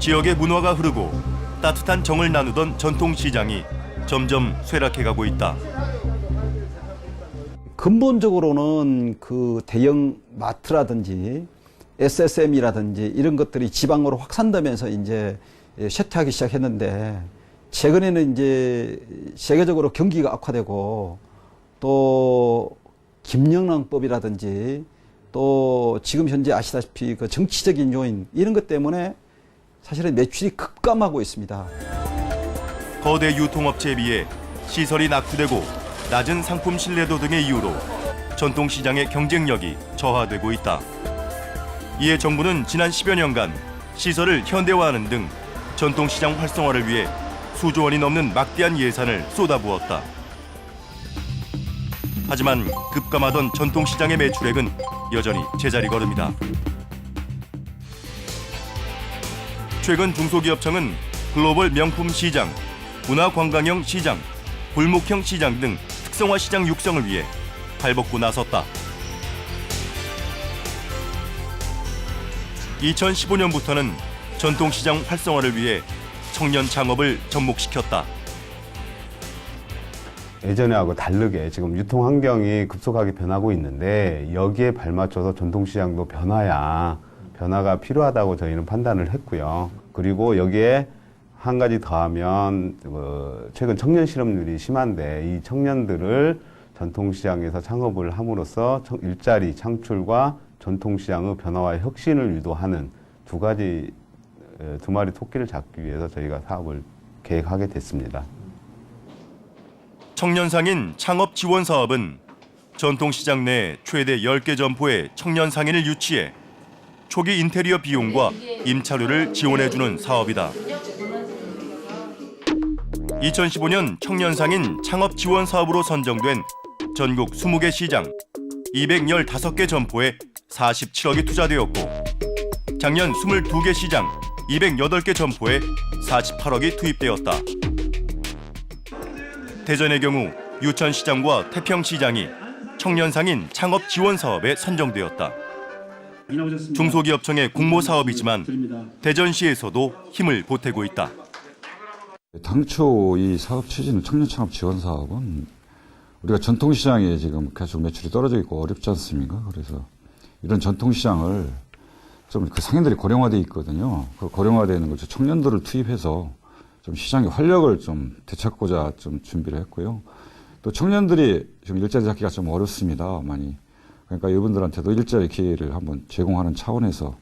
지역의 문화가 흐르고 따뜻한 정을 나누던 전통시장이 점점 쇠락해가고 있다. 근본적으로는 그 대형 마트라든지 SSM이라든지 이런 것들이 지방으로 확산되면서 이제 쇠퇴하기 시작했는데, 최근에는 이제 세계적으로 경기가 악화되고 또 김영란법이라든지 또 지금 현재 아시다시피 그 정치적인 요인 이런 것 때문에 사실은 매출이 급감하고 있습니다. 거대 유통업체에 비해 시설이 낙후되고 낮은 상품 신뢰도 등의 이유로 전통시장의 경쟁력이 저하되고 있다. 이에 정부는 지난 10여 년간 시설을 현대화하는 등 전통시장 활성화를 위해 수조 원이 넘는 막대한 예산을 쏟아부었다. 하지만 급감하던 전통시장의 매출액은 여전히 제자리 걸음이다. 최근 중소기업청은 글로벌 명품 시장, 문화관광형 시장, 골목형 시장 등 특성화 시장 육성을 위해 발벗고 나섰다. 2015년부터는 전통시장 활성화를 위해 청년 창업을 접목시켰다. 예전하고 다르게 지금 유통 환경이 급속하게 변하고 있는데, 여기에 발맞춰서 전통시장도 변화가 필요하다고 저희는 판단을 했고요. 그리고 여기에 한 가지 더하면 최근 청년 실업률이 심한데, 이 청년들을 전통시장에서 창업을 함으로써 일자리 창출과 전통시장의 변화와 혁신을 유도하는 두 마리 토끼를 잡기 위해서 저희가 사업을 계획하게 됐습니다. 청년상인 창업 지원 사업은 전통시장 내 최대 10개 점포에 청년상인을 유치해 초기 인테리어 비용과 임차료를 지원해주는 사업이다. 2015년 청년상인 창업 지원 사업으로 선정된 전국 20개 시장 215개 점포에 47억이 투자되었고, 작년 22개 시장 208개 점포에 48억이 투입되었다. 대전의 경우 유천시장과 태평시장이 청년상인 창업 지원 사업에 선정되었다. 중소기업청의 공모 사업이지만 대전시에서도 힘을 보태고 있다. 당초 이 사업 추진은 청년 창업 지원 사업은 우리가 전통시장에 지금 계속 매출이 떨어져 있고 어렵지 않습니까? 그래서 이런 전통시장을 좀 그 상인들이 고령화돼 있거든요. 그 고령화되는 걸 청년들을 투입해서 좀 시장의 활력을 좀 되찾고자 좀 준비를 했고요. 또 청년들이 지금 일자리 잡기가 좀 어렵습니다, 많이. 그러니까 이분들한테도 일자리 기회를 한번 제공하는 차원에서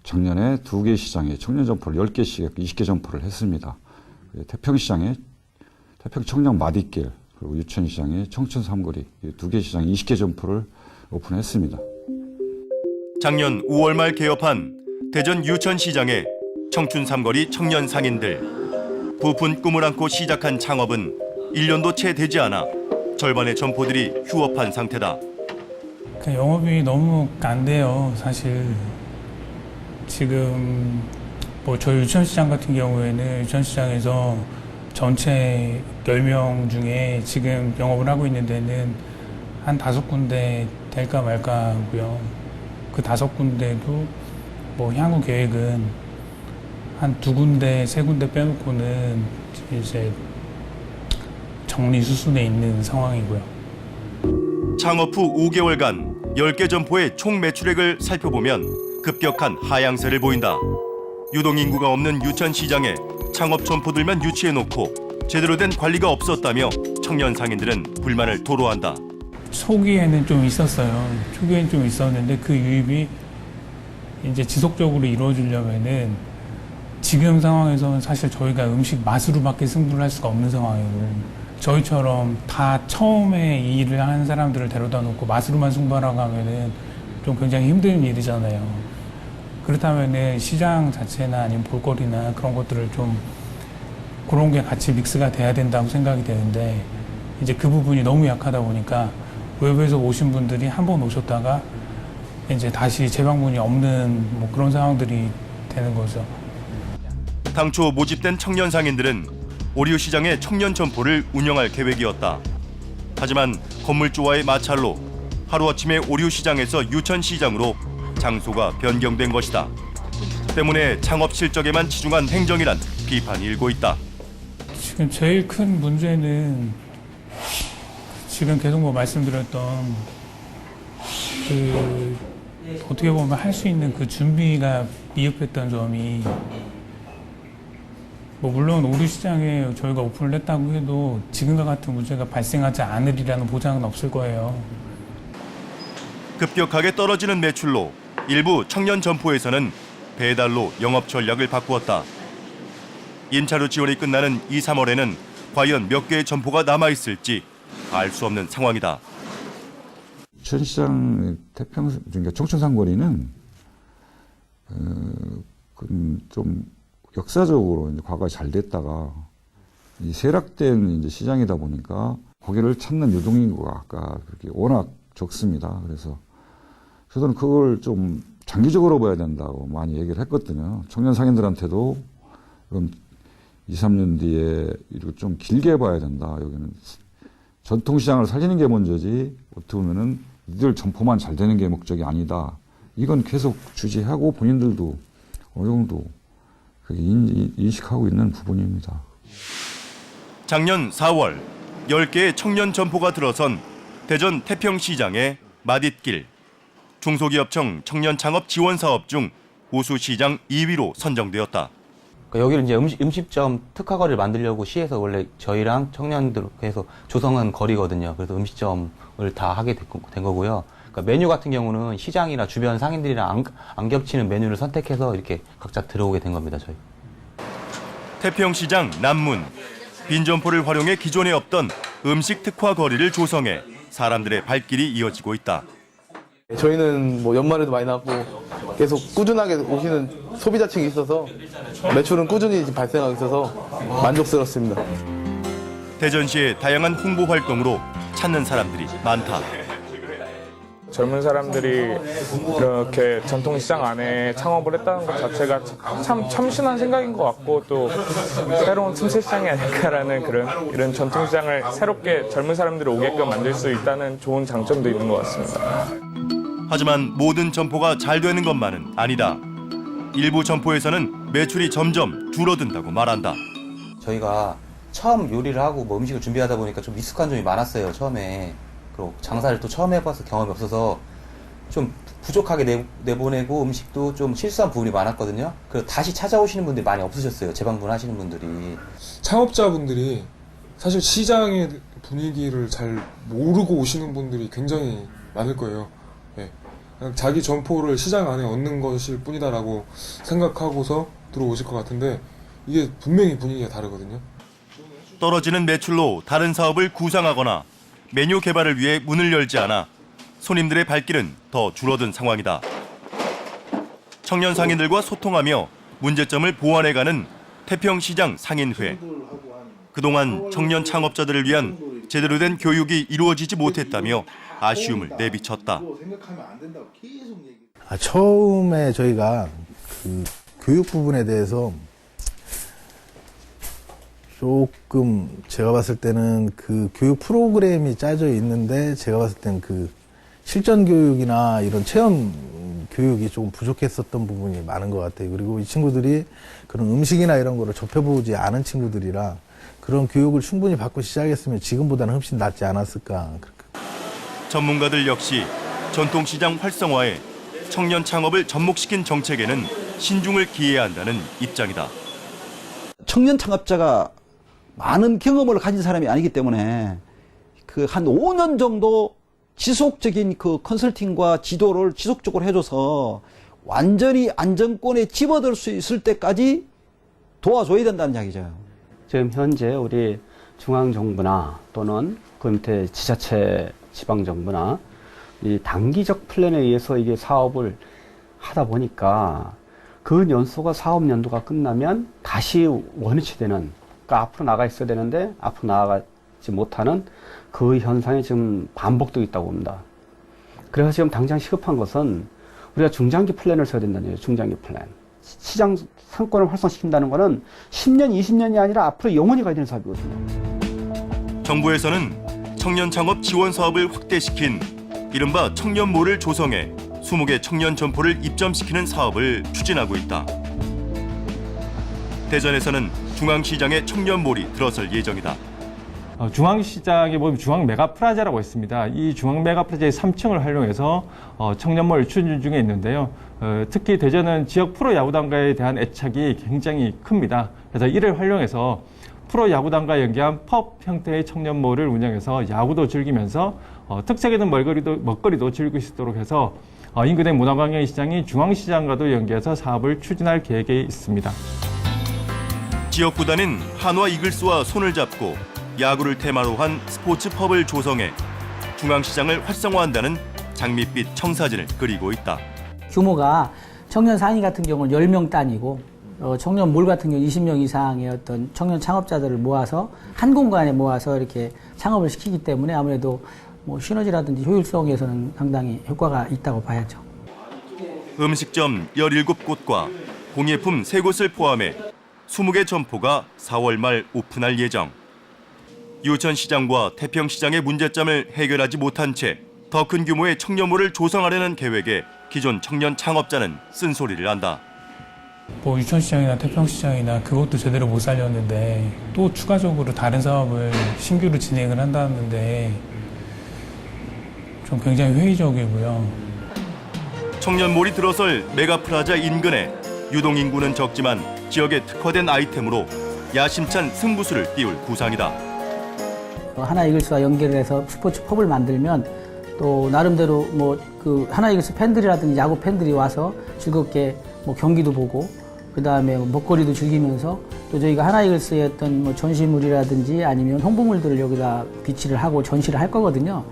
작년에 2개 시장에 청년 점포를 10개씩 20개 점포를 했습니다. 태평시장에 태평 청년 마디길, 그리고 유천시장에 청춘 삼거리 2개 시장에 20개 점포를 오픈했습니다. 작년 5월 말 개업한 대전 유천시장의 청춘 삼거리 청년 상인들. 부푼 꿈을 안고 시작한 창업은 1년도 채 되지 않아 절반의 점포들이 휴업한 상태다. 영업이 너무 안 돼요, 사실. 지금 뭐 저희 유천시장 같은 경우에는 유천시장에서 전체 10명 중에 지금 영업을 하고 있는 데는 한 5군데 될까 말까 하고요. 그 5군데도 뭐 향후 계획은 한 2군데, 3군데 빼놓고는 이제 정리 수순에 있는 상황이고요. 창업 후 5개월간 10개 점포의 총 매출액을 살펴보면 급격한 하향세를 보인다. 유동인구가 없는 유천시장에 창업 점포들만 유치해놓고 제대로 된 관리가 없었다며 청년 상인들은 불만을 토로한다. 초기에는 좀 있었어요. 초기에는 좀 있었는데 그 유입이 이제 지속적으로 이루어지려면은 지금 상황에서는 사실 저희가 음식 맛으로밖에 승부를 할 수가 없는 상황이고, 저희처럼 다 처음에 이 일을 하는 사람들을 데려다 놓고 맛으로만 승부하라고 하면은 좀 굉장히 힘든 일이잖아요. 그렇다면은 시장 자체나 아니면 볼거리나 그런 것들을 좀 그런 게 같이 믹스가 돼야 된다고 생각이 되는데, 이제 그 부분이 너무 약하다 보니까 외부에서 오신 분들이 한 번 오셨다가 이제 다시 재방문이 없는 뭐 그런 상황들이 되는 거죠. 당초 모집된 청년 상인들은 오리오시장의 청년 점포를 운영할 계획이었다. 하지만 건물주와의 마찰로 하루아침에 오리오시장에서 유천시장으로 장소가 변경된 것이다. 때문에 창업 실적에만 치중한 행정이란 비판이 일고 있다. 지금 제일 큰 문제는 지금 계속 말씀드렸던 그 어떻게 보면 할 수 있는 그 준비가 미흡했던 점이 물론 오류 시장에 저희가 오픈을 했다고 해도 지금과 같은 문제가 발생하지 않으리라는 보장은 없을 거예요. 급격하게 떨어지는 매출로 일부 청년 점포에서는 배달로 영업 전략을 바꾸었다. 임차료 지원이 끝나는 2, 3월에는 과연 몇 개의 점포가 남아있을지 알 수 없는 상황이다. 천시장 태평, 그러니까 청춘상거리는 좀 역사적으로 이제 과거에 잘 됐다가 이 쇠락된 이제 시장이다 보니까 거기를 찾는 유동인구가 아까 그렇게 워낙 적습니다. 그래서 저는 그걸 좀 장기적으로 봐야 된다고 많이 얘기를 했거든요. 청년 상인들한테도 그럼 2, 3년 뒤에 이렇게 좀 길게 봐야 된다. 여기는 전통시장을 살리는 게 먼저지 어떻게 보면은 이들 점포만 잘 되는 게 목적이 아니다. 이건 계속 주지하고 본인들도 어느 정도 그렇게 인식하고 있는 부분입니다. 작년 4월 10개의 청년 점포가 들어선 대전 태평시장의 맛잇길. 중소기업청 청년 창업 지원 사업 중 우수시장 2위로 선정되었다. 여기를 이제 음식점 특화거리를 만들려고 시에서 원래 저희랑 청년들 해서 조성한 거리거든요. 그래서 음식점을 다 하게 된 거고요. 그러니까 메뉴 같은 경우는 시장이나 주변 상인들이랑 안 겹치는 메뉴를 선택해서 이렇게 각자 들어오게 된 겁니다. 저희. 태평시장 남문. 빈 점포를 활용해 기존에 없던 음식 특화 거리를 조성해 사람들의 발길이 이어지고 있다. 저희는 뭐 연말에도 많이 나왔고 계속 꾸준하게 오시는 소비자층이 있어서 매출은 꾸준히 발생하고 있어서 만족스럽습니다. 대전시의 다양한 홍보 활동으로 찾는 사람들이 많다. 젊은 사람들이 이렇게 전통시장 안에 창업을 했다는 것 자체가 참 참신한 생각인 것 같고 또 새로운 틈새 시장이 아닐까라는 이런 전통시장을 새롭게 젊은 사람들이 오게끔 만들 수 있다는 좋은 장점도 있는 것 같습니다. 하지만 모든 점포가 잘 되는 것만은 아니다. 일부 점포에서는 매출이 점점 줄어든다고 말한다. 저희가 처음 요리를 하고 음식을 준비하다 보니까 좀 미숙한 점이 많았어요. 처음에. 그리고 장사를 또 처음 해봐서 경험이 없어서 좀 부족하게 내보내고 음식도 좀 실수한 부분이 많았거든요. 그래서 다시 찾아오시는 분들이 많이 없으셨어요. 재방문하시는 분들이. 창업자분들이 사실 시장의 분위기를 잘 모르고 오시는 분들이 굉장히 많을 거예요. 네. 그냥 자기 점포를 시장 안에 얻는 것일 뿐이다라고 생각하고서 들어오실 것 같은데 이게 분명히 분위기가 다르거든요. 떨어지는 매출로 다른 사업을 구상하거나 메뉴 개발을 위해 문을 열지 않아 손님들의 발길은 더 줄어든 상황이다. 청년 상인들과 소통하며 문제점을 보완해가는 태평시장 상인회. 그동안 청년 창업자들을 위한 제대로 된 교육이 이루어지지 못했다며 아쉬움을 내비쳤다. 처음에 저희가 그 교육 부분에 대해서 조금 제가 봤을 때는 그 교육 프로그램이 짜져 있는데 제가 봤을 때는 그 실전 교육이나 이런 체험 교육이 조금 부족했었던 부분이 많은 것 같아요. 그리고 이 친구들이 그런 음식이나 이런 거를 접해보지 않은 친구들이라 그런 교육을 충분히 받고 시작했으면 지금보다는 훨씬 낫지 않았을까. 전문가들 역시 전통시장 활성화에 청년 창업을 접목시킨 정책에는 신중을 기해야 한다는 입장이다. 청년 창업자가 많은 경험을 가진 사람이 아니기 때문에 그 한 5년 정도 지속적인 그 컨설팅과 지도를 지속적으로 해줘서 완전히 안정권에 집어들 수 있을 때까지 도와줘야 된다는 이야기죠. 지금 현재 우리 중앙정부나 또는 그 밑에 지자체 지방정부나 이 단기적 플랜에 의해서 이게 사업을 하다 보니까 그 연소가 사업 연도가 끝나면 다시 원위치되는, 그러니까 앞으로 나가 있어야 되는데 앞으로 나가지 못하는 그 현상이 지금 반복되고 있다고 봅니다. 그래서 지금 당장 시급한 것은 우리가 중장기 플랜을 써야 된다는 얘기예요. 중장기 플랜. 시장 상권을 활성시킨다는 것은 10년, 20년이 아니라 앞으로 영원히 가야 되는 사업이거든요. 정부에서는 청년 창업 지원 사업을 확대시킨 이른바 청년몰을 조성해 20개 청년 점포를 입점시키는 사업을 추진하고 있다. 대전에서는 중앙시장에 청년몰이 들어설 예정이다. 중앙시장에 보면 중앙 메가프라자라고 있습니다. 이 중앙 메가프라자의 3층을 활용해서 청년몰 추진 중에 있는데요. 특히 대전은 지역 프로야구단과에 대한 애착이 굉장히 큽니다. 그래서 이를 활용해서 프로야구단과 연계한 펍 형태의 청년몰을 운영해서 야구도 즐기면서 특색 있는 먹거리도 즐길 수 있도록 해서 인근의 문화관광시장이 중앙시장과도 연계해서 사업을 추진할 계획이 있습니다. 지역 구단인 한화 이글스와 손을 잡고 야구를 테마로 한 스포츠 펍을 조성해 중앙시장을 활성화한다는 장밋빛 청사진을 그리고 있다. 규모가 청년 상인 같은 경우는 10명 단위고 청년 몰 같은 경우 20명 이상의 어떤 청년 창업자들을 모아서 한 공간에 모아서 이렇게 창업을 시키기 때문에 아무래도 뭐 시너지라든지 효율성에서는 상당히 효과가 있다고 봐야죠. 음식점 17곳과 공예품 3곳을 포함해 20개 점포가 4월 말 오픈할 예정. 유천시장과 태평시장의 문제점을 해결하지 못한 채 더 큰 규모의 청년몰을 조성하려는 계획에 기존 청년 창업자는 쓴소리를 한다. 뭐 유천시장이나 태평시장이나 그것도 제대로 못 살렸는데 또 추가적으로 다른 사업을 신규로 진행을 한다는데 좀 굉장히 회의적이고요. 청년몰이 들어설 메가프라자 인근에 유동인구는 적지만 지역에 특화된 아이템으로 야심찬 승부수를 띄울 구상이다. 하나 이글스와 연계를 해서 스포츠 펍을 만들면 또 나름대로 뭐 그 하나 이글스 팬들이라든지 야구 팬들이 와서 즐겁게 뭐 경기도 보고 그 다음에 먹거리도 즐기면서 또 저희가 하나 이글스의 어떤 뭐 전시물이라든지 아니면 홍보물들을 여기다 비치를 하고 전시를 할 거거든요.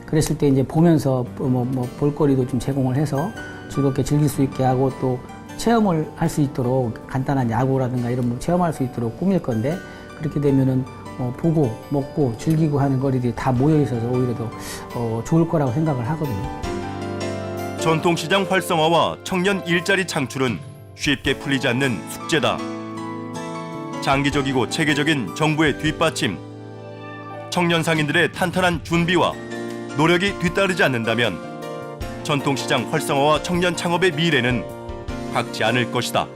그랬을 때 이제 보면서 뭐 볼거리도 좀 제공을 해서 즐겁게 즐길 수 있게 하고 또 체험을 할 수 있도록 간단한 야구라든가 이런 거 체험할 수 있도록 꾸밀 건데 그렇게 되면은 보고 먹고 즐기고 하는 거리들이 다 모여 있어서 오히려 더 좋을 거라고 생각을 하거든요. 전통시장 활성화와 청년 일자리 창출은 쉽게 풀리지 않는 숙제다. 장기적이고 체계적인 정부의 뒷받침, 청년 상인들의 탄탄한 준비와 노력이 뒤따르지 않는다면 전통시장 활성화와 청년 창업의 미래는 밝지 않을 것이다.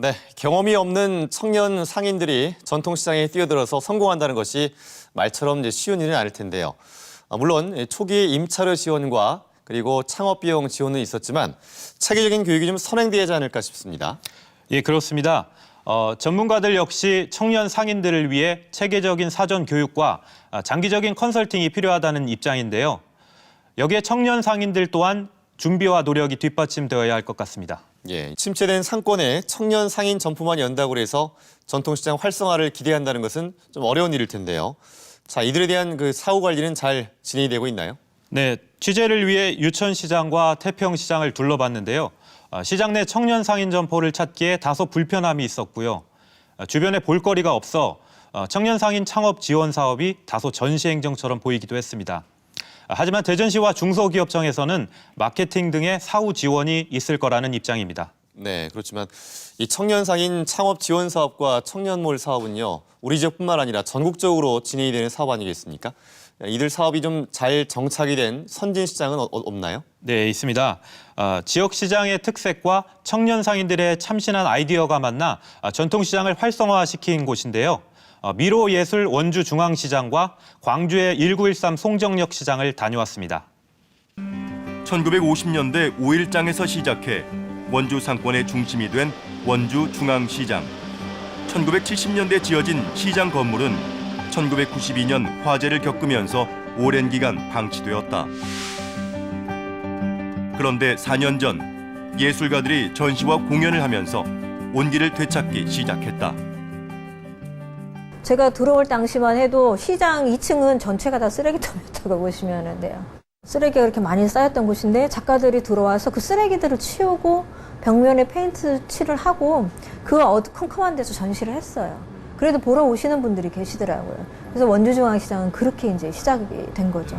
네, 경험이 없는 청년 상인들이 전통시장에 뛰어들어서 성공한다는 것이 말처럼 이제 쉬운 일은 아닐 텐데요. 물론 초기 임차료 지원과 그리고 창업 비용 지원은 있었지만 체계적인 교육이 좀 선행되지 않을까 싶습니다. 예, 그렇습니다. 전문가들 역시 청년 상인들을 위해 체계적인 사전 교육과 장기적인 컨설팅이 필요하다는 입장인데요. 여기에 청년 상인들 또한 준비와 노력이 뒷받침되어야 할 것 같습니다. 예, 침체된 상권에 청년 상인 점포만 연다고 해서 전통시장 활성화를 기대한다는 것은 좀 어려운 일일 텐데요. 자, 이들에 대한 그 사후 관리는 잘 진행이 되고 있나요? 네, 취재를 위해 유천시장과 태평시장을 둘러봤는데요. 시장 내 청년 상인 점포를 찾기에 다소 불편함이 있었고요. 주변에 볼거리가 없어 청년 상인 창업 지원 사업이 다소 전시행정처럼 보이기도 했습니다. 하지만 대전시와 중소기업청에서는 마케팅 등의 사후 지원이 있을 거라는 입장입니다. 네, 그렇지만 이 청년 상인 창업 지원 사업과 청년몰 사업은요, 우리 지역뿐만 아니라 전국적으로 진행이 되는 사업 아니겠습니까? 이들 사업이 좀 잘 정착이 된 선진 시장은 없나요? 네, 있습니다. 지역 시장의 특색과 청년 상인들의 참신한 아이디어가 만나 전통시장을 활성화시킨 곳인데요. 미로예술 원주중앙시장과 광주의 1913 송정역 시장을 다녀왔습니다. 1950년대 5일장에서 시작해 원주 상권의 중심이 된 원주중앙시장. 1970년대 지어진 시장 건물은 1992년 화재를 겪으면서 오랜 기간 방치되었다. 그런데 4년 전 예술가들이 전시와 공연을 하면서 온기를 되찾기 시작했다. 제가 들어올 당시만 해도 시장 2층은 전체가 다 쓰레기통이었다고 보시면 돼요. 쓰레기가 그렇게 많이 쌓였던 곳인데 작가들이 들어와서 그 쓰레기들을 치우고 벽면에 페인트 칠을 하고 그 어두컴컴한 데서 전시를 했어요. 그래도 보러 오시는 분들이 계시더라고요. 그래서 원주중앙시장은 그렇게 이제 시작이 된 거죠.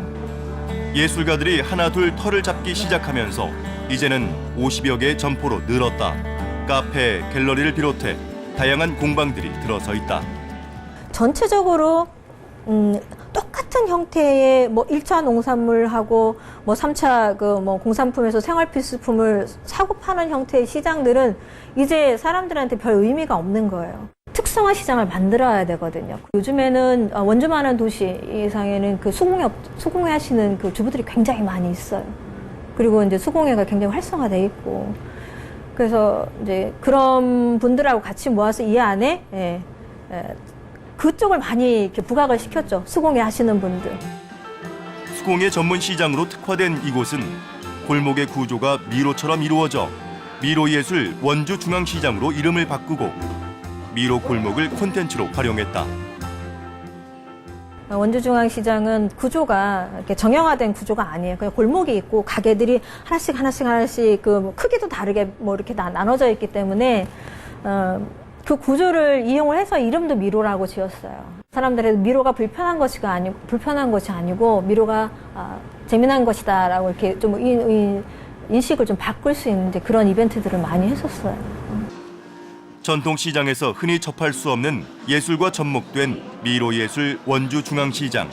예술가들이 하나둘 털을 잡기 시작하면서 이제는 50여 개의 점포로 늘었다. 카페, 갤러리를 비롯해 다양한 공방들이 들어서 있다. 전체적으로 똑같은 같은 형태의 뭐 1차 농산물하고 뭐 3차 그 뭐 공산품에서 생활필수품을 사고 파는 형태의 시장들은 이제 사람들한테 별 의미가 없는 거예요. 특성화 시장을 만들어야 되거든요. 요즘에는 원주 많은 도시 이상에는 그 수공예 하시는 그 주부들이 굉장히 많이 있어요. 그리고 이제 수공예가 굉장히 활성화돼 있고, 그래서 이제 그런 분들하고 같이 모아서 이 안에 그쪽을 많이 이렇게 부각을 시켰죠. 수공예 하시는 분들. 수공예 전문 시장으로 특화된 이곳은 골목의 구조가 미로처럼 이루어져 미로예술 원주중앙시장으로 이름을 바꾸고 미로 골목을 콘텐츠로 활용했다. 원주중앙시장은 구조가 이렇게 정형화된 구조가 아니에요. 그냥 골목이 있고 가게들이 하나씩 그 크기도 다르게 뭐 이렇게 나눠져 있기 때문에 그 구조를 이용을 해서 이름도 미로라고 지었어요. 사람들의 미로가 불편한 것이 아니고 미로가 재미난 것이다라고 이렇게 좀 인식을 좀 바꿀 수 있는 그런 이벤트들을 많이 했었어요. 전통시장에서 흔히 접할 수 없는 예술과 접목된 미로예술 원주중앙시장.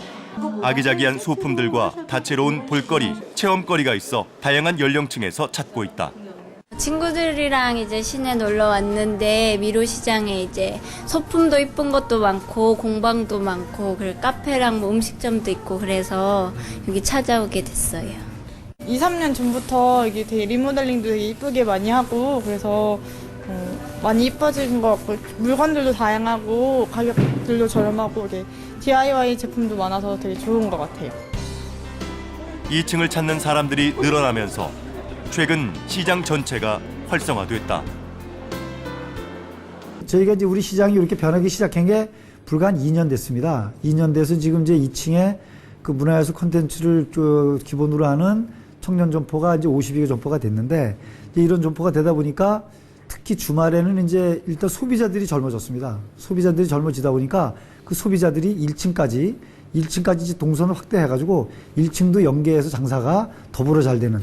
아기자기한 소품들과 다채로운 볼거리, 체험거리가 있어 다양한 연령층에서 찾고 있다. 친구들이랑 이제 시내 놀러 왔는데 미로시장에 이제 소품도 이쁜 것도 많고 공방도 많고 그리고 카페랑 뭐 음식점도 있고 그래서 여기 찾아오게 됐어요. 2, 3년 전부터 이게 되게 리모델링도 되게 이쁘게 많이 하고 그래서 많이 이뻐진 것 같고 물건들도 다양하고 가격들도 저렴하고 이게 DIY 제품도 많아서 되게 좋은 것 같아요. 2층을 찾는 사람들이 늘어나면서 최근 시장 전체가 활성화됐다. 저희가 이제 우리 시장이 이렇게 변하기 시작한 게 불과 한 2년 됐습니다. 2년 돼서 지금 이제 2층에 그 문화예술 콘텐츠를 기본으로 하는 청년 점포가 이제 52개 점포가 됐는데, 이제 이런 점포가 되다 보니까 특히 주말에는 이제 일단 소비자들이 젊어졌습니다. 소비자들이 젊어지다 보니까 그 소비자들이 1층까지 이제 동선을 확대해가지고 1층도 연계해서 장사가 더불어 잘 되는.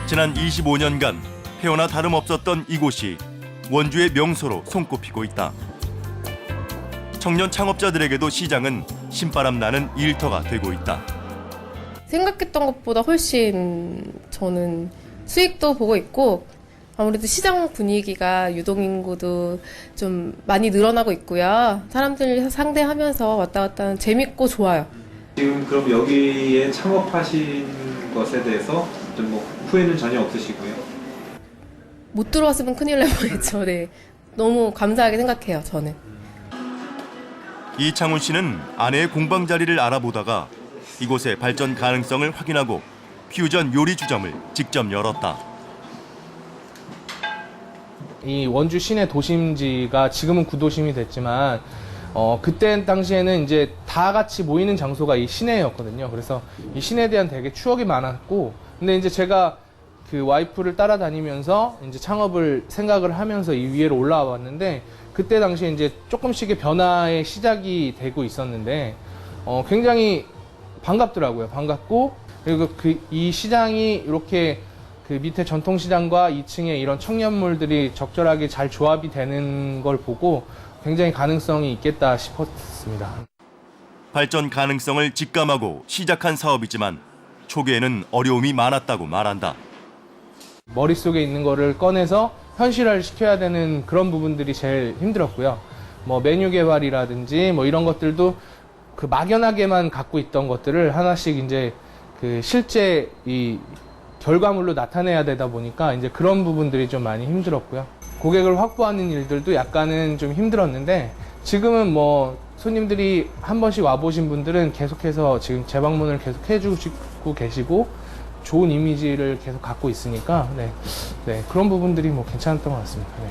지난 25년간 폐허나 다름없었던 이곳이 원주의 명소로 손꼽히고 있다. 청년 창업자들에게도 시장은 신바람 나는 일터가 되고 있다. 생각했던 것보다 훨씬 저는 수익도 보고 있고 아무래도 시장 분위기가 유동인구도 좀 많이 늘어나고 있고요. 사람들 상대하면서 왔다 갔다 하는 재밌고 좋아요. 지금 그럼 여기에 창업하신 것에 대해서 좀 뭐 후회는 전혀 없으시고요? 못 들어왔으면 큰일 날 뻔했죠. 네. 너무 감사하게 생각해요, 저는. 이창훈 씨는 아내의 공방 자리를 알아보다가 이곳의 발전 가능성을 확인하고 퓨전 요리 주점을 직접 열었다. 이 원주 시내 도심지가 지금은 구도심이 됐지만 그때 당시에는 이제 다 같이 모이는 장소가 이 시내였거든요. 그래서 이 시내에 대한 되게 추억이 많았고, 근데 이제 제가 그 와이프를 따라다니면서 이제 창업을 생각을 하면서 이 위에로 올라와 봤는데, 그때 당시에 이제 조금씩의 변화의 시작이 되고 있었는데 굉장히 반갑더라고요. 반갑고, 그리고 이 시장이 이렇게 그 밑에 전통시장과 2층에 이런 청년물들이 적절하게 잘 조합이 되는 걸 보고 굉장히 가능성이 있겠다 싶었습니다. 발전 가능성을 직감하고 시작한 사업이지만 초기에는 어려움이 많았다고 말한다. 머릿속에 있는 거를 꺼내서 현실화를 시켜야 되는 그런 부분들이 제일 힘들었고요. 뭐 메뉴 개발이라든지 뭐 이런 것들도 그 막연하게만 갖고 있던 것들을 하나씩 이제 그 실제 이 결과물로 나타내야 되다 보니까 이제 그런 부분들이 좀 많이 힘들었고요. 고객을 확보하는 일들도 약간은 좀 힘들었는데, 지금은 뭐 손님들이 한 번씩 와보신 분들은 계속해서 지금 재방문을 계속 해주시고 계시고 좋은 이미지를 계속 갖고 있으니까 네, 그런 부분들이 뭐 괜찮았던 것 같습니다. 네.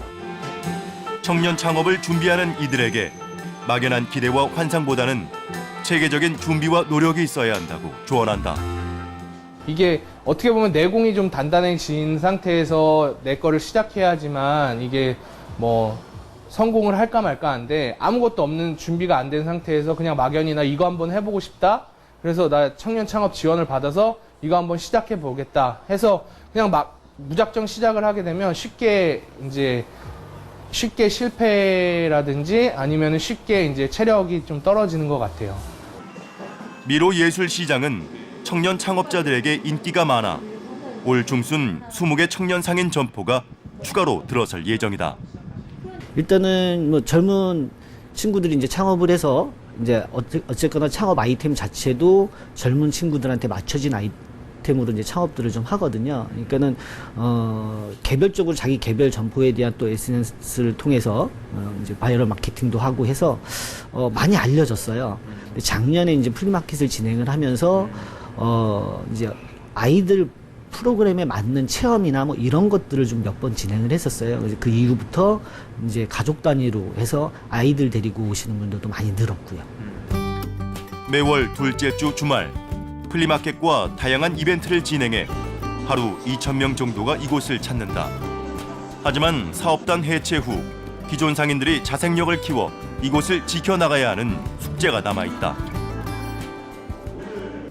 청년 창업을 준비하는 이들에게 막연한 기대와 환상보다는 체계적인 준비와 노력이 있어야 한다고 조언한다. 이게 어떻게 보면 내공이 좀 단단해진 상태에서 내 거를 시작해야지만 이게 뭐 성공을 할까 말까 한데, 아무것도 없는 준비가 안 된 상태에서 그냥 막연히 나 이거 한번 해보고 싶다, 그래서 나 청년 창업 지원을 받아서 이거 한번 시작해 보겠다 해서 그냥 막 무작정 시작을 하게 되면 쉽게 실패라든지 아니면 쉽게 이제 체력이 좀 떨어지는 것 같아요. 미로 예술시장은 청년 창업자들에게 인기가 많아 올 중순 20개 청년 상인 점포가 추가로 들어설 예정이다. 일단은 뭐 젊은 친구들이 이제 창업을 해서 이제 어쨌거나 창업 아이템 자체도 젊은 친구들한테 맞춰진 아이템으로 이제 창업들을 좀 하거든요. 그러니까는 개별적으로 자기 개별 점포에 대한 또 SNS를 통해서 이제 바이럴 마케팅도 하고 해서 많이 알려졌어요. 근데 작년에 이제 프리마켓을 진행을 하면서 이제 아이들 프로그램에 맞는 체험이나 뭐 이런 것들을 좀 몇 번 진행을 했었어요. 그래서 그 이후부터 이제 가족 단위로 해서 아이들 데리고 오시는 분들도 많이 늘었고요. 매월 둘째 주 주말 플리마켓과 다양한 이벤트를 진행해 하루 2,000명 정도가 이곳을 찾는다. 하지만 사업단 해체 후 기존 상인들이 자생력을 키워 이곳을 지켜나가야 하는 숙제가 남아있다.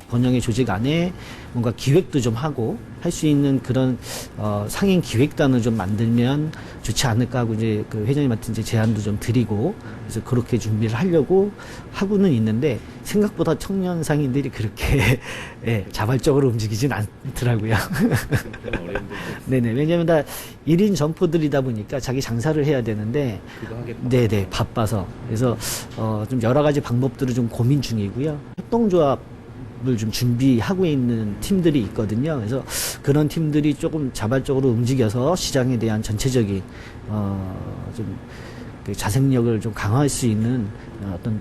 번영의 조직 안에 뭔가 기획도 좀 하고 할 수 있는 그런 상인 기획단을 좀 만들면 좋지 않을까 하고 이제 그 회장님한테 이제 제안도 좀 드리고 그래서 그렇게 준비를 하려고 하고는 있는데 생각보다 청년 상인들이 그렇게 예, 자발적으로 움직이진 않더라고요. 네네. 왜냐하면 다 1인 점포들이다 보니까 자기 장사를 해야 되는데 네네 바빠서 그래서 좀 여러 가지 방법들을 좀 고민 중이고요. 협동조합 을 좀 준비하고 있는 팀들이 있거든요. 그래서 그런 팀들이 조금 자발적으로 움직여서 시장에 대한 전체적인 좀 그 자생력을 좀 강화할 수 있는 어떤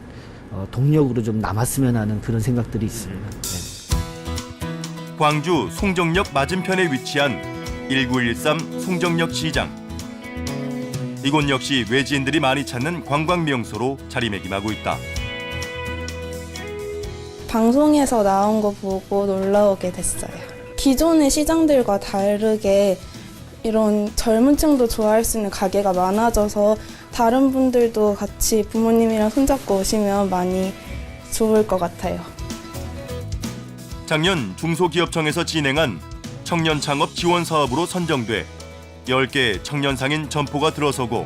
동력으로 좀 남았으면 하는 그런 생각들이 있습니다. 네. 광주 송정역 맞은편에 위치한 1913 송정역 시장. 이곳 역시 외지인들이 많이 찾는 관광 명소로 자리매김하고 있다. 방송에서 나온 거 보고 놀러 오게 됐어요. 기존의 시장들과 다르게 이런 젊은 층도 좋아할 수 있는 가게가 많아져서 다른 분들도 같이 부모님이랑 손잡고 오시면 많이 좋을 것 같아요. 작년 중소기업청에서 진행한 청년 창업 지원 사업으로 선정돼 10개 청년 상인 점포가 들어서고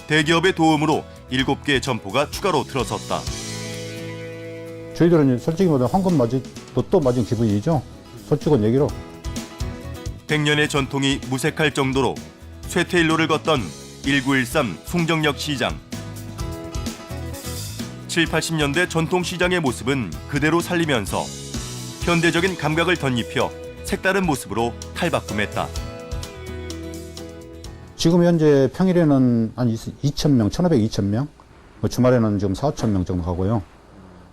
대기업의 도움으로 7개 점포가 추가로 들어섰다. 저희들은 솔직히 말하면 황금 맞은 또 맞은 기분이죠. 솔직한 얘기로. 100년의 전통이 무색할 정도로 쇠퇴일로를 걷던 1913 송정역 시장. 7, 80년대 전통 시장의 모습은 그대로 살리면서 현대적인 감각을 덧입혀 색다른 모습으로 탈바꿈했다. 지금 현재 평일에는 한 2,000명, 1,500, 2,000명, 주말에는 지금 4, 5,000명 정도 가고요.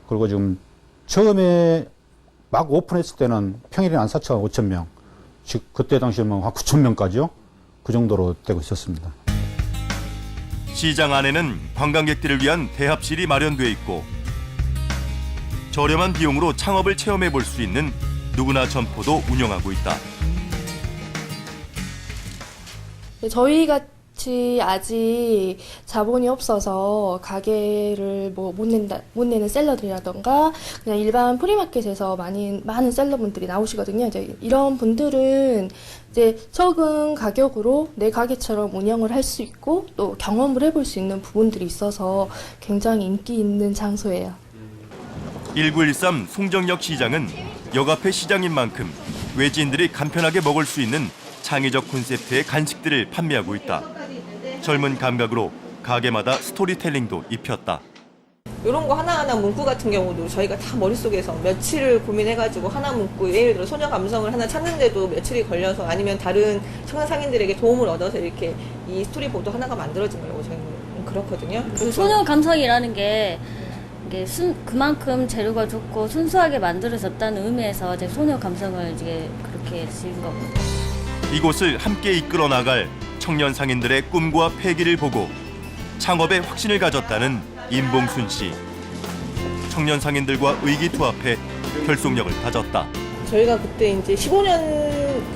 그리고 지금 처음에 막 오픈했을 때는 평일에 한 4,000, 5,000명, 즉 그때 당시에는 한 9,000명까지요. 그 정도로 되고 있었습니다. 시장 안에는 관광객들을 위한 대합실이 마련돼 있고 저렴한 비용으로 창업을 체험해 볼 수 있는 누구나 점포도 운영하고 있다. 저희 같이 아직 자본이 없어서 가게를 뭐 못 내는 셀러들이라던가 그냥 일반 프리마켓에서 많은 셀러분들이 나오시거든요. 이제 이런 분들은 이제 적은 가격으로 내 가게처럼 운영을 할 수 있고 또 경험을 해볼 수 있는 부분들이 있어서 굉장히 인기 있는 장소예요. 1913 송정역 시장은 역 앞의 시장인 만큼 외지인들이 간편하게 먹을 수 있는 창의적 콘셉트의 간식들을 판매하고 있다. 젊은 감각으로 가게마다 스토리텔링도 입혔다. 이런 거 하나하나 문구 같은 경우도 저희가 다 머릿속에서 며칠을 고민해가지고 하나 문구, 예를 들어 소녀 감성을 하나 찾는데도 며칠이 걸려서 아니면 다른 청년 상인들에게 도움을 얻어서 이렇게 이 스토리보드 하나가 만들어진 거라고 저희는 그렇거든요. 그 소녀 감성이라는 게 이게 그만큼 재료가 좋고 순수하게 만들어졌다는 의미에서 이제 소녀 감성을 이제 그렇게 지은 거거든요. 이곳을 함께 이끌어 나갈 청년 상인들의 꿈과 패기를 보고 창업에 확신을 가졌다는 임봉순 씨. 청년 상인들과 의기투합해 결속력을 다졌다. 저희가 그때 이제 15년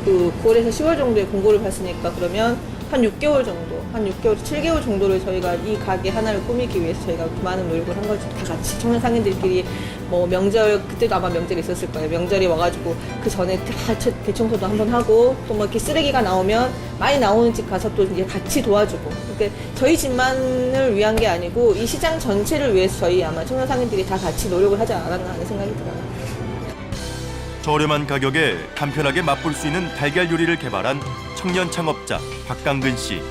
그 9월에서 10월 정도에 공고를 봤으니까 그러면 한 6개월 정도, 한 6개월, 7개월 정도를 저희가 이 가게 하나를 꾸미기 위해서 저희가 많은 노력을 한 거죠. 다 같이 청년 상인들끼리 뭐 명절, 그때도 아마 명절이 있었을 거예요. 명절이 와가지고 그 전에 다 대청소도 한번 하고 또 뭐 이렇게 쓰레기가 나오면 많이 나오는 집 가서 또 이제 같이 도와주고. 그러니까 저희 집만을 위한 게 아니고 이 시장 전체를 위해서 저희 아마 청년 상인들이 다 같이 노력을 하지 않았나 하는 생각이 들어요. 저렴한 가격에 간편하게 맛볼 수 있는 달걀 요리를 개발한 청년 창업자 박강근 씨.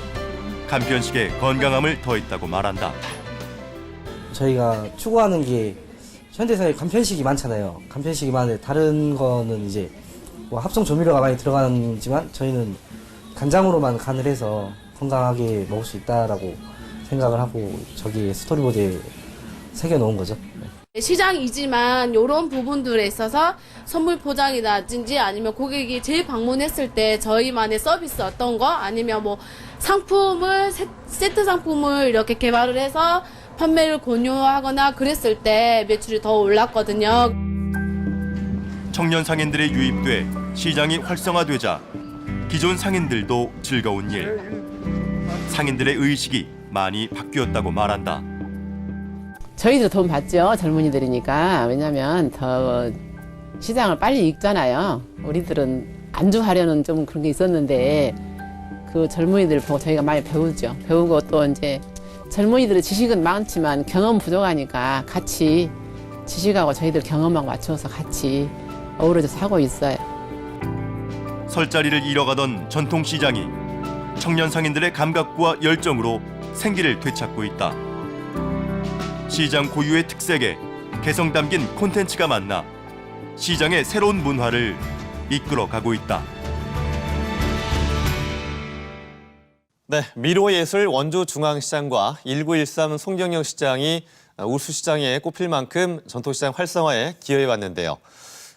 간편식에 건강함을 더했다고 말한다. 저희가 추구하는 게 현대사회 간편식이 많잖아요. 간편식이 많은데 다른 거는 이제 뭐 합성 조미료가 많이 들어가지만 저희는 간장으로만 간을 해서 건강하게 먹을 수 있다라고 생각을 하고 저기 스토리보드에 새겨놓은 거죠. 시장이지만 이런 부분들에 있어서 선물 포장이라든지 아니면 고객이 제일 방문했을 때 저희만의 서비스 어떤 거 아니면 뭐 상품을 세트 상품을 이렇게 개발을 해서 판매를 권유하거나 그랬을 때 매출이 더 올랐거든요. 청년 상인들의 유입돼 시장이 활성화되자 기존 상인들도 즐거운 일. 상인들의 의식이 많이 바뀌었다고 말한다. 저희도 돈 받죠. 젊은이들이니까. 왜냐면 더 시장을 빨리 읽잖아요. 우리들은 안주하려는 좀 그런 게 있었는데 그 젊은이들 보고 저희가 많이 배우죠. 배우고 또 이제 젊은이들의 지식은 많지만 경험 부족하니까 같이 지식하고 저희들 경험하고 맞춰서 같이 어우러져서 하고 있어요. 설 자리를 잃어가던 전통시장이 청년 상인들의 감각과 열정으로 생기를 되찾고 있다. 시장 고유의 특색에 개성 담긴 콘텐츠가 만나 시장의 새로운 문화를 이끌어가고 있다. 네, 미로예술 원주중앙시장과 1913 송정역 시장이 우수시장에 꼽힐 만큼 전통시장 활성화에 기여해 왔는데요.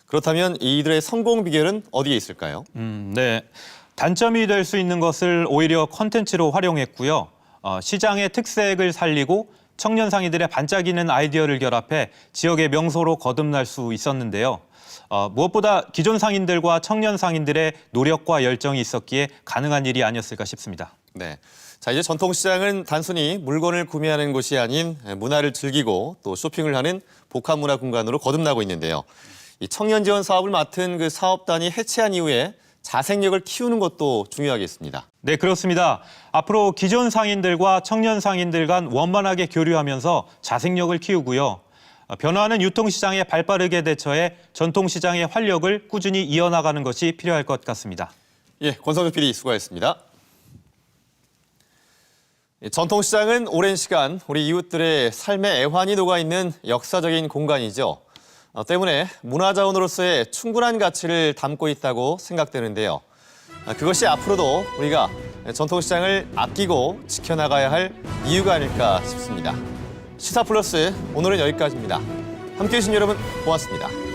그렇다면 이들의 성공 비결은 어디에 있을까요? 네, 단점이 될 수 있는 것을 오히려 콘텐츠로 활용했고요. 시장의 특색을 살리고 청년 상인들의 반짝이는 아이디어를 결합해 지역의 명소로 거듭날 수 있었는데요. 무엇보다 기존 상인들과 청년 상인들의 노력과 열정이 있었기에 가능한 일이 아니었을까 싶습니다. 네, 자 이제 전통시장은 단순히 물건을 구매하는 곳이 아닌 문화를 즐기고 또 쇼핑을 하는 복합문화 공간으로 거듭나고 있는데요. 이 청년 지원 사업을 맡은 그 사업단이 해체한 이후에 자생력을 키우는 것도 중요하겠습니다. 네, 그렇습니다. 앞으로 기존 상인들과 청년 상인들 간 원만하게 교류하면서 자생력을 키우고요. 변화하는 유통시장에 발빠르게 대처해 전통시장의 활력을 꾸준히 이어나가는 것이 필요할 것 같습니다. 예, 권성규 PD 수고하셨습니다. 전통시장은 오랜 시간 우리 이웃들의 삶의 애환이 녹아있는 역사적인 공간이죠. 때문에 문화자원으로서의 충분한 가치를 담고 있다고 생각되는데요. 그것이 앞으로도 우리가 전통시장을 아끼고 지켜나가야 할 이유가 아닐까 싶습니다. 시사플러스 오늘은 여기까지입니다. 함께해 주신 여러분 고맙습니다.